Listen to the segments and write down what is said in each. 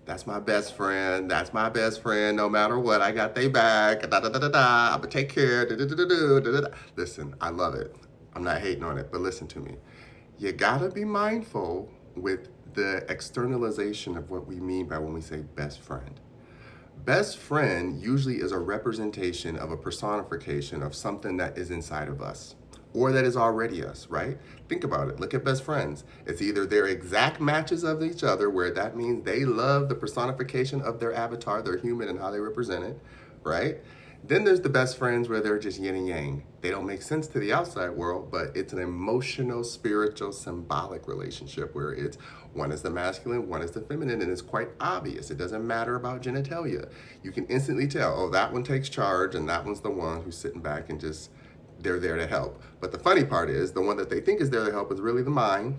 That's my best friend. That's my best friend. No matter what, I got they back. Da da da da da. I'm gonna take care. Da da da da da da da. Listen, I love it. I'm not hating on it, but listen to me. You gotta be mindful with the externalization of what we mean by when we say best friend. Best friend usually is a representation of a personification of something that is inside of us or that is already us, right? Think about it. Look at best friends. It's either they're exact matches of each other, where that means they love the personification of their avatar, their human, and how they represent it, right? Then there's the best friends where they're just yin and yang. They don't make sense to the outside world, but it's an emotional, spiritual, symbolic relationship where it's one is the masculine, one is the feminine, and it's quite obvious. It doesn't matter about genitalia. You can instantly tell, oh, that one takes charge, and that one's the one who's sitting back and just, they're there to help. But the funny part is, the one that they think is there to help is really the mind.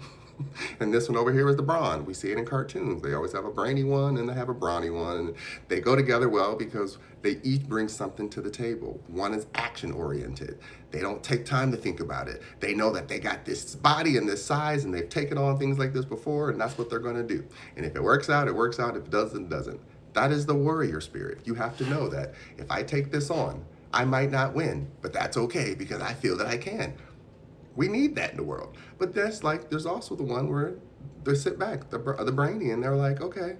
And this one over here is the brawn. We see it in cartoons. They always have a brainy one and they have a brawny one. And they go together well because they each bring something to the table. One is action oriented. They don't take time to think about it. They know that they got this body and this size and they've taken on things like this before, and that's what they're going to do. And if it works out, it works out. If it doesn't, it doesn't. That is the warrior spirit. You have to know that if I take this on, I might not win, but that's okay because I feel that I can. We need that in the world. But that's like, there's also the one where they sit back, the brainy, and they're like, okay,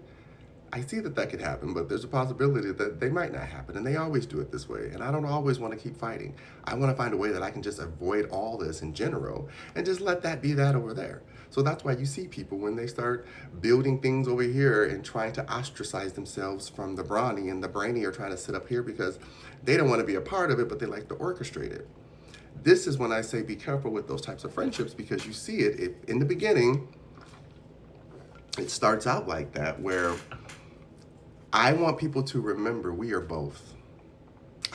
I see that that could happen, but there's a possibility that they might not happen. And they always do it this way. And I don't always want to keep fighting. I want to find a way that I can just avoid all this in general and just let that be that over there. So that's why you see people when they start building things over here and trying to ostracize themselves from the brawny, and the brainy are trying to sit up here because they don't want to be a part of it, but they like to orchestrate it. This is when I say be careful with those types of friendships, because you see it in the beginning, it starts out like that, where I want people to remember we are both.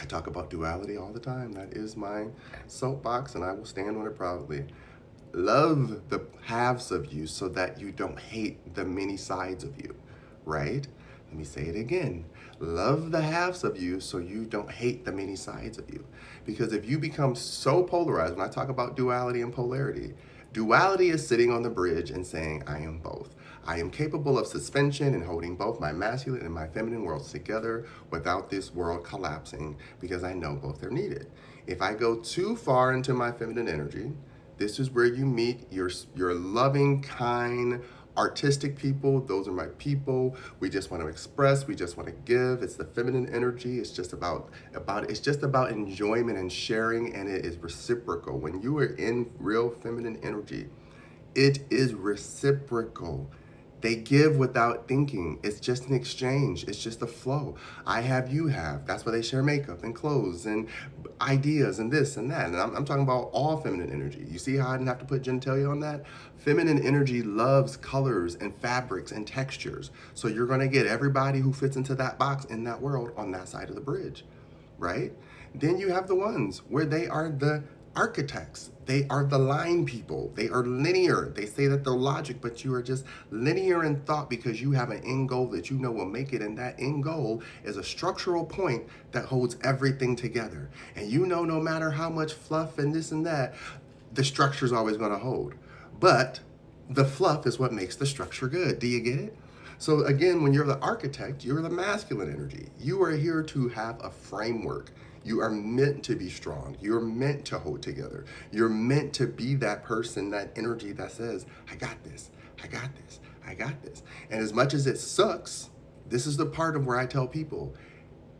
I talk about duality all the time. That is my soapbox, and I will stand on it proudly. Love the halves of you so that you don't hate the many sides of you, right? Let me say it again. Love the halves of you so you don't hate the many sides of you. Because if you become so polarized, when I talk about duality and polarity, duality is sitting on the bridge and saying, I am both. I am capable of suspension and holding both my masculine and my feminine worlds together without this world collapsing, because I know both are needed. If I go too far into my feminine energy, this is where you meet your loving, kind, artistic people. Those are my people. We just want to express, we just want to give. It's the feminine energy. It's just about enjoyment and sharing, and it is reciprocal. When you are in real feminine energy, it is reciprocal. They give without thinking. It's just an exchange. It's just a flow. I have, you have. That's why they share makeup and clothes and ideas and this and that. And I'm talking about all feminine energy. You see how I didn't have to put genitalia on that? Feminine energy loves colors and fabrics and textures. So you're going to get everybody who fits into that box in that world on that side of the bridge, right? Then you have the ones where they are the architects. They are the line people. They are linear. They say that they're logic, but you are just linear in thought because you have an end goal that you know will make it. And that end goal is a structural point that holds everything together. And you know, no matter how much fluff and this and that, the structure is always going to hold. But the fluff is what makes the structure good. Do you get it? So again, when you're the architect, you're the masculine energy. You are here to have a framework. You are meant to be strong. You're meant to hold together. You're meant to be that person, that energy that says, I got this, I got this, I got this. And as much as it sucks, this is the part of where I tell people,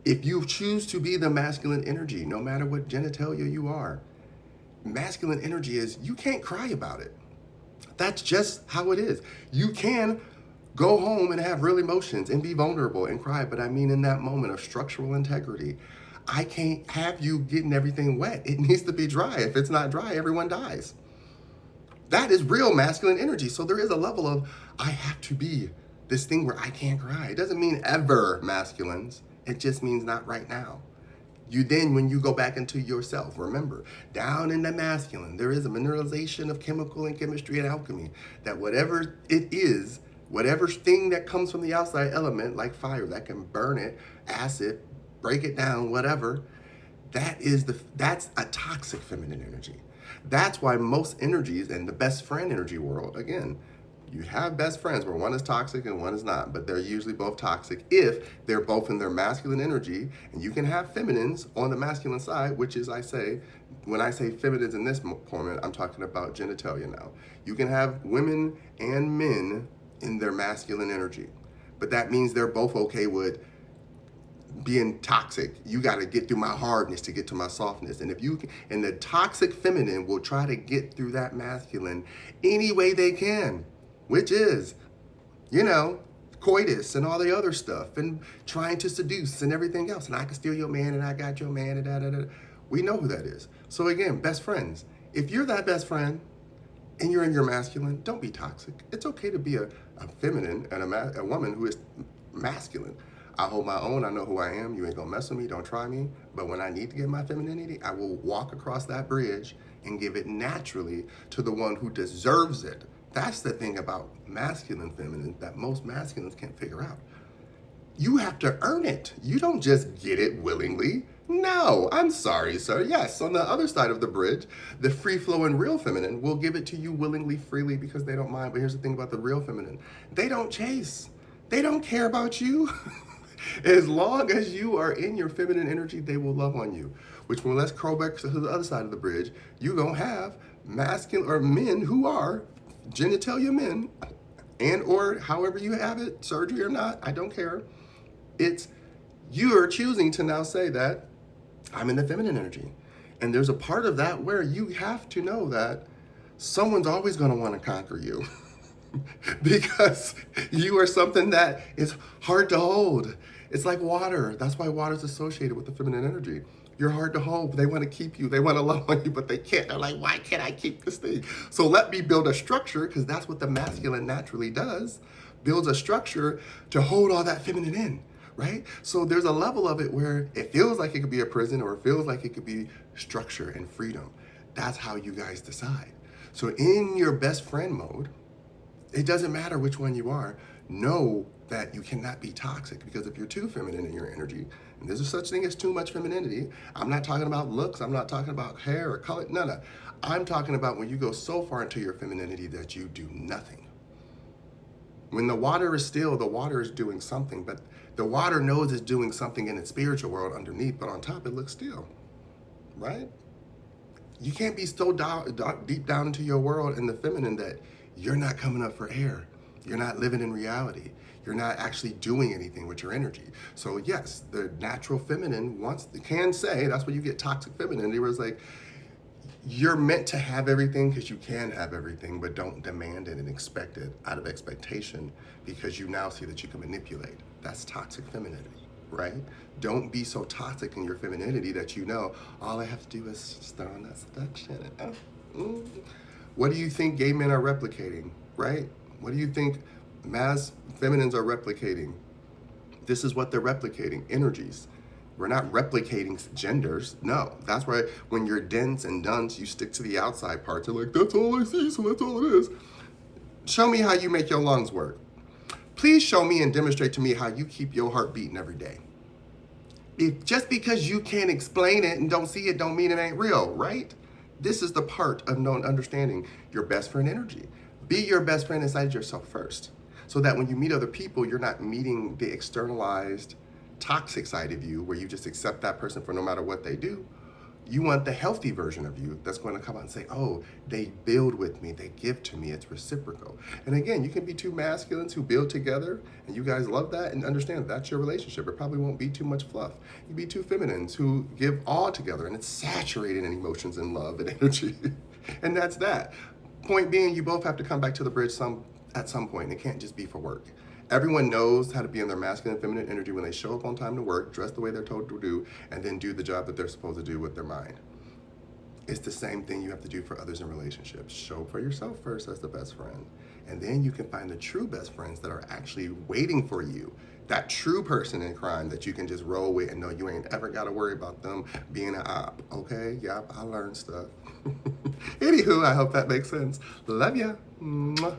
if you choose to be the masculine energy, no matter what genitalia you are, masculine energy is, you can't cry about it. That's just how it is. You can go home and have real emotions and be vulnerable and cry, but I mean in that moment of structural integrity, I can't have you getting everything wet. It needs to be dry. If it's not dry, everyone dies. That is real masculine energy. So there is a level of, I have to be this thing where I can't cry. It doesn't mean ever masculines. It just means not right now. You then, when you go back into yourself, remember, down in the masculine, there is a mineralization of chemical and chemistry and alchemy, that whatever it is, whatever thing that comes from the outside element, like fire, that can burn it, acid, break it down, whatever, that's a toxic feminine energy. That's why most energies in the best friend energy world, again, You have best friends where one is toxic and one is not, but they're usually both toxic if they're both in their masculine energy. And you can have feminines on the masculine side, which is, when I say feminines in this moment, I'm talking about genitalia now. You can have women and men in their masculine energy, but that means they're both okay with being toxic. You got to get through my hardness to get to my softness. And and the toxic feminine will try to get through that masculine any way they can, which is, coitus and all the other stuff and trying to seduce and everything else. And I can steal your man and I got your man and da da da. We know who that is. So again, best friends. If you're that best friend and you're in your masculine, don't be toxic. It's okay to be a feminine and a woman who is masculine. I hold my own. I know who I am. You ain't gonna mess with me. Don't try me. But when I need to get my femininity, I will walk across that bridge and give it naturally to the one who deserves it. That's the thing about masculine feminine that most masculines can't figure out. You have to earn it. You don't just get it willingly. No, I'm sorry, sir. Yes, on the other side of the bridge, the free-flowing real feminine will give it to you willingly, freely, because they don't mind. But here's the thing about the real feminine. They don't chase. They don't care about you. As long as you are in your feminine energy, they will love on you. Which, when let's crawl back to the other side of the bridge, you're going to have masculine or men who are genitalia men, and or however you have it, surgery or not, I don't care. It's you're choosing to now say that I'm in the feminine energy. And there's a part of that where you have to know that someone's always going to want to conquer you. Because you are something that is hard to hold. It's like water. That's why water is associated with the feminine energy. You're hard to hold. They want to keep you. They want to love on you, but they can't. They're like, why can't I keep this thing? So let me build a structure, because that's what the masculine naturally does. Builds a structure to hold all that feminine in, right? So there's a level of it where it feels like it could be a prison, or it feels like it could be structure and freedom. That's how you guys decide. So in your best friend mode, it doesn't matter which one you are. Know that you cannot be toxic, because if you're too feminine in your energy, and there's a such thing as too much femininity, I'm not talking about looks, I'm not talking about hair or color, no. I'm talking about when you go so far into your femininity that you do nothing. When the water is still, the water is doing something, but the water knows it's doing something in its spiritual world underneath, but on top it looks still, right? You can't be so deep down into your world in the feminine that you're not coming up for air. You're not living in reality. You're not actually doing anything with your energy. So yes, the natural feminine can say, that's where you get toxic femininity, where it's like, you're meant to have everything because you can have everything, but don't demand it and expect it out of expectation, because you now see that you can manipulate. That's toxic femininity, right? Don't be so toxic in your femininity that all I have to do is start on that seduction. What do you think gay men are replicating, right? What do you think feminines are replicating? This is what they're replicating, energies. We're not replicating genders. No, that's why when you're dense and dunce, you stick to the outside parts. You're like, that's all I see, so that's all it is. Show me how you make your lungs work. Please show me and demonstrate to me how you keep your heart beating every day. Just because you can't explain it and don't see it don't mean it ain't real, right? This is the part of understanding your best friend energy. Be your best friend inside yourself first, so that when you meet other people, you're not meeting the externalized toxic side of you where you just accept that person for no matter what they do. You want the healthy version of you that's going to come out and say, oh, they build with me, they give to me, it's reciprocal. And again, you can be two masculines who build together, and you guys love that and understand that's your relationship. It probably won't be too much fluff. You can be two feminines who give all together, and it's saturated in emotions and love and energy. And that's that. Point being, you both have to come back to the bridge at some point. It can't just be for work. Everyone knows how to be in their masculine and feminine energy when they show up on time to work, dress the way they're told to do, and then do the job that they're supposed to do with their mind. It's the same thing you have to do for others in relationships. Show up for yourself first as the best friend. And then you can find the true best friends that are actually waiting for you. That true person in crime that you can just roll with and know you ain't ever got to worry about them being an op. Okay? Yep, I learned stuff. Anywho, I hope that makes sense. Love ya. Mwah.